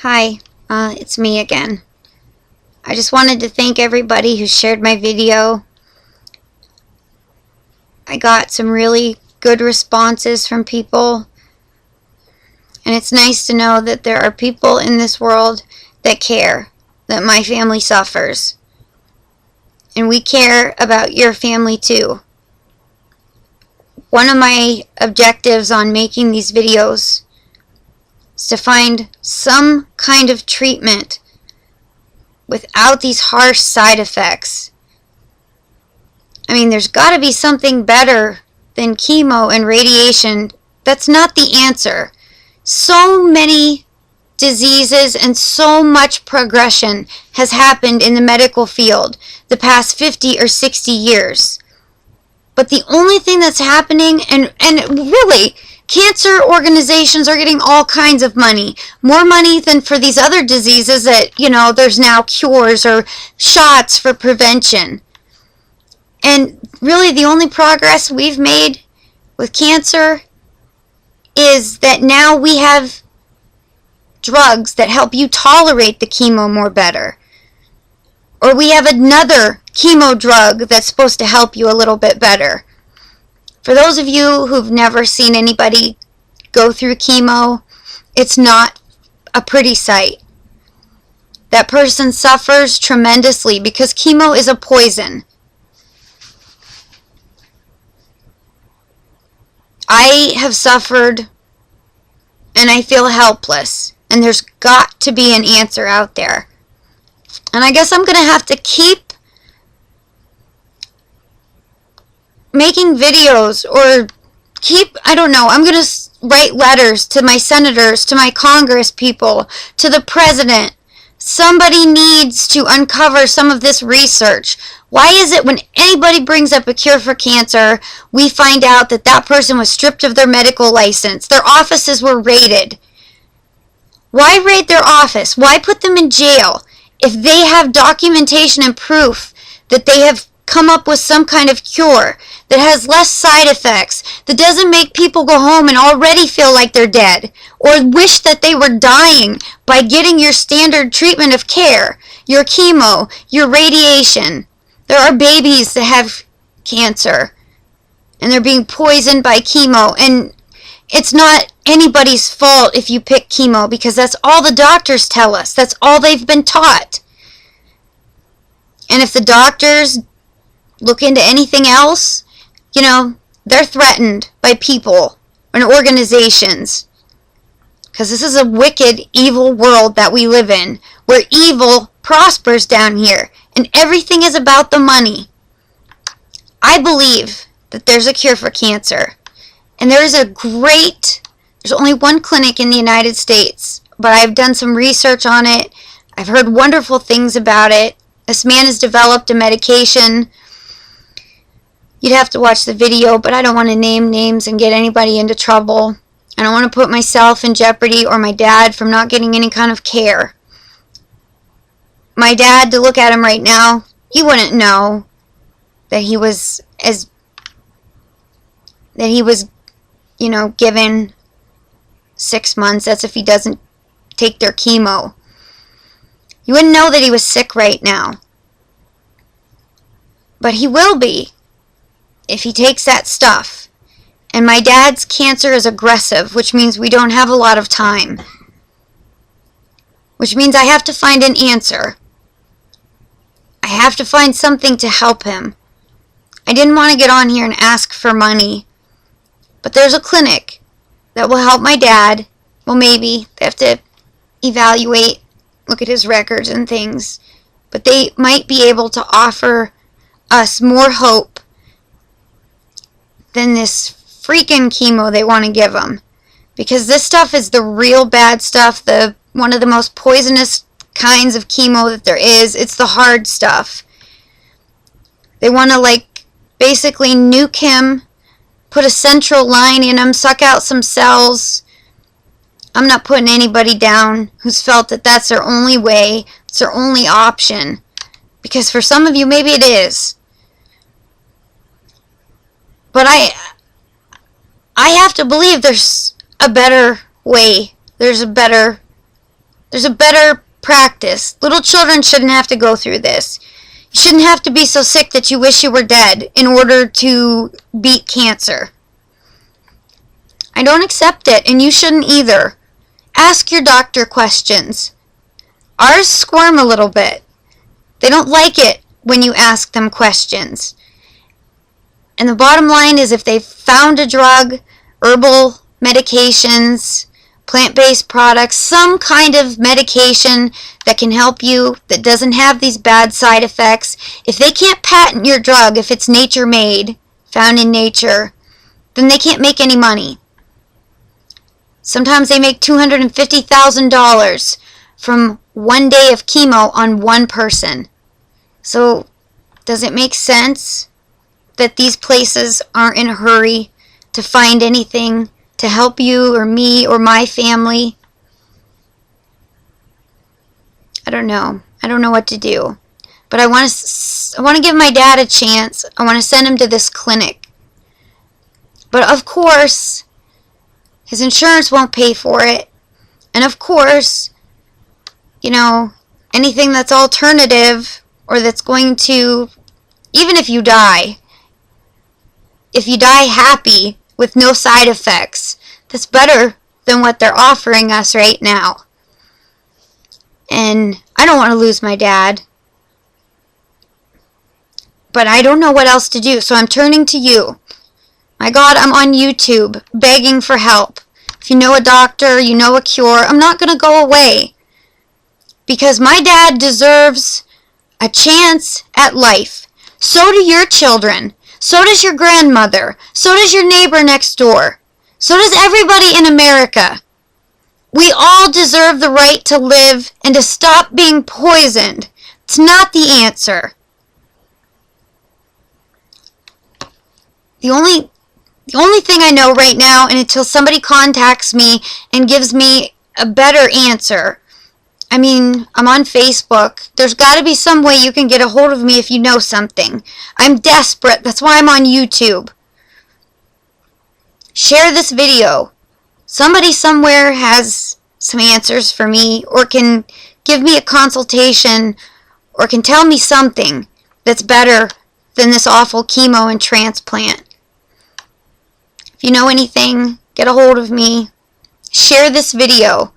Hi, it's me again. I just wanted to thank everybody who shared my video. I got some really good responses from people, and it's nice to know that there are people in this world that care that my family suffers. And we care about your family too. One of my objectives on making these videos is to find some kind of treatment without these harsh side effects. I mean, there's got to be something better than chemo and radiation. That's not the answer. So many diseases and so much progression has happened in the medical field the past 50 or 60 years. But the only thing that's happening, and really, cancer organizations are getting all kinds of money. More money than for these other diseases that, there's now cures or shots for prevention. And really the only progress we've made with cancer is that now we have drugs that help you tolerate the chemo more better. Or we have another chemo drug that's supposed to help you a little bit better. For those of you who've never seen anybody go through chemo, it's not a pretty sight. That person suffers tremendously because chemo is a poison. I have suffered and I feel helpless, and there's got to be an answer out there. And I guess I'm going to have to keep making videos or I'm going to write letters to my senators, to my Congress people, to the president. Somebody needs to uncover some of this research. Why is it when anybody brings up a cure for cancer, we find out that that person was stripped of their medical license, their offices were raided? Why raid their office? Why put them in jail if they have documentation and proof that they have come up with some kind of cure that has less side effects, that doesn't make people go home and already feel like they're dead or wish that they were dying by getting your standard treatment of care, your chemo, your radiation? There are babies that have cancer and they're being poisoned by chemo, and it's not anybody's fault if you pick chemo because that's all the doctors tell us. That's all they've been taught. And if the doctors look into anything else, they're threatened by people and organizations. Because this is a wicked, evil world that we live in, where evil prospers down here, and everything is about the money. I believe that there's a cure for cancer. And there's only one clinic in the United States, but I've done some research on it. I've heard wonderful things about it. This man has developed a medication. You'd have to watch the video, but I don't want to name names and get anybody into trouble. I don't want to put myself in jeopardy or my dad from not getting any kind of care. My dad, to look at him right now, he wouldn't know that he was given 6 months. That's if he doesn't take their chemo. You wouldn't know that he was sick right now. But he will be if he takes that stuff. And my dad's cancer is aggressive, which means we don't have a lot of time. Which means I have to find an answer. I have to find something to help him. I didn't want to get on here and ask for money. But there's a clinic that will help my dad. Well, maybe. They have to evaluate, look at his records and things. But they might be able to offer us more hope than this freaking chemo they want to give him. Because this stuff is the real bad stuff, one of the most poisonous kinds of chemo that there is. It's the hard stuff. They want to basically nuke him, put a central line in him, suck out some cells. I'm not putting anybody down who's felt that that's their only way, it's their only option. Because for some of you, maybe it is. But I have to believe there's a better way. There's a better There's a better practice. Little children shouldn't have to go through this. You shouldn't have to be so sick that you wish you were dead in order to beat cancer. I don't accept it, and you shouldn't either. Ask your doctor questions. Ours squirm a little bit. They don't like it when you ask them questions. And the bottom line is, if they've found a drug, herbal medications, plant-based products, some kind of medication that can help you, that doesn't have these bad side effects, if they can't patent your drug, if it's nature-made, found in nature, then they can't make any money. Sometimes they make $250,000 from one day of chemo on one person. So, does it make sense that these places aren't in a hurry to find anything to help you or me or my family? I don't know. I don't know what to do. But I want to give my dad a chance. I want to send him to this clinic. But of course, his insurance won't pay for it. And of course, you know, anything that's alternative or that's going to, even if you die happy with no side effects, that's better than what they're offering us right now. And I don't want to lose my dad. But I don't know what else to do, so I'm turning to you. My God, I'm on YouTube begging for help. If you know a doctor, you know a cure, I'm not going to go away. Because my dad deserves a chance at life. So do your children. So does your grandmother. So does your neighbor next door. So does everybody in America. We all deserve the right to live and to stop being poisoned. It's not the answer. The only thing I know right now, and until somebody contacts me and gives me a better answer, I mean, I'm on Facebook. There's got to be some way you can get a hold of me if you know something. I'm desperate. That's why I'm on YouTube. Share this video. Somebody somewhere has some answers for me, or can give me a consultation, or can tell me something that's better than this awful chemo and transplant. If you know anything, get a hold of me. Share this video.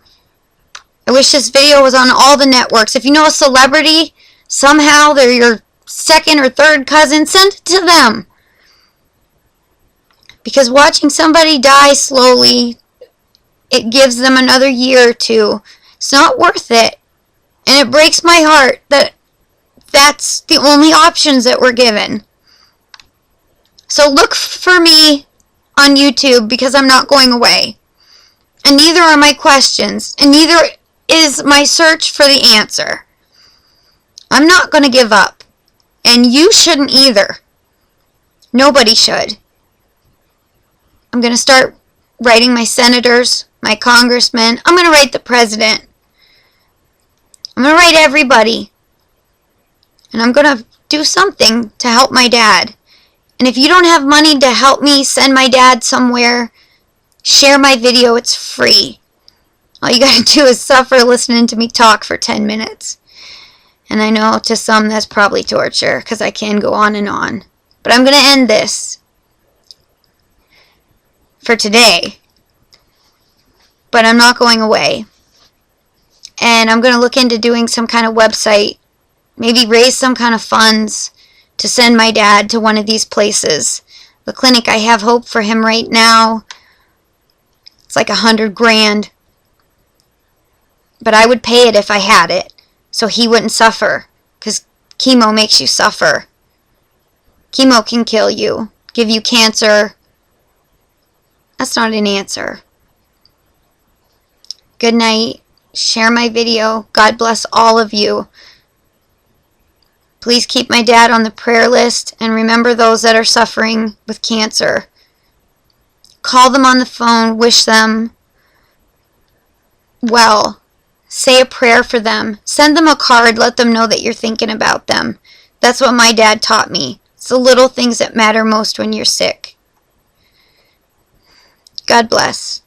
I wish this video was on all the networks. If you know a celebrity, somehow they're your second or third cousin, send it to them. Because watching somebody die slowly, it gives them another year or two. It's not worth it. And it breaks my heart that that's the only options that we're given. So look for me on YouTube, because I'm not going away. And neither are my questions. And neither is my search for the answer. I'm not going to give up. And you shouldn't either. Nobody should. I'm going to start writing my senators, my congressmen. I'm going to write the president. I'm going to write everybody. And I'm going to do something to help my dad. And if you don't have money to help me send my dad somewhere, share my video. It's free. All you got to do is suffer listening to me talk for 10 minutes. And I know to some that's probably torture, because I can go on and on. But I'm going to end this for today. But I'm not going away. And I'm going to look into doing some kind of website. Maybe raise some kind of funds to send my dad to one of these places. The clinic, I have hope for him right now. It's like $100,000. But I would pay it if I had it, so he wouldn't suffer, because chemo makes you suffer. Chemo can kill you, give you cancer. That's not an answer. Good night. Share my video. God bless all of you. Please keep my dad on the prayer list, and remember those that are suffering with cancer. Call them on the phone, wish them well. Say a prayer for them. Send them a card, let them know that you're thinking about them. That's what my dad taught me. It's the little things that matter most when you're sick. God bless.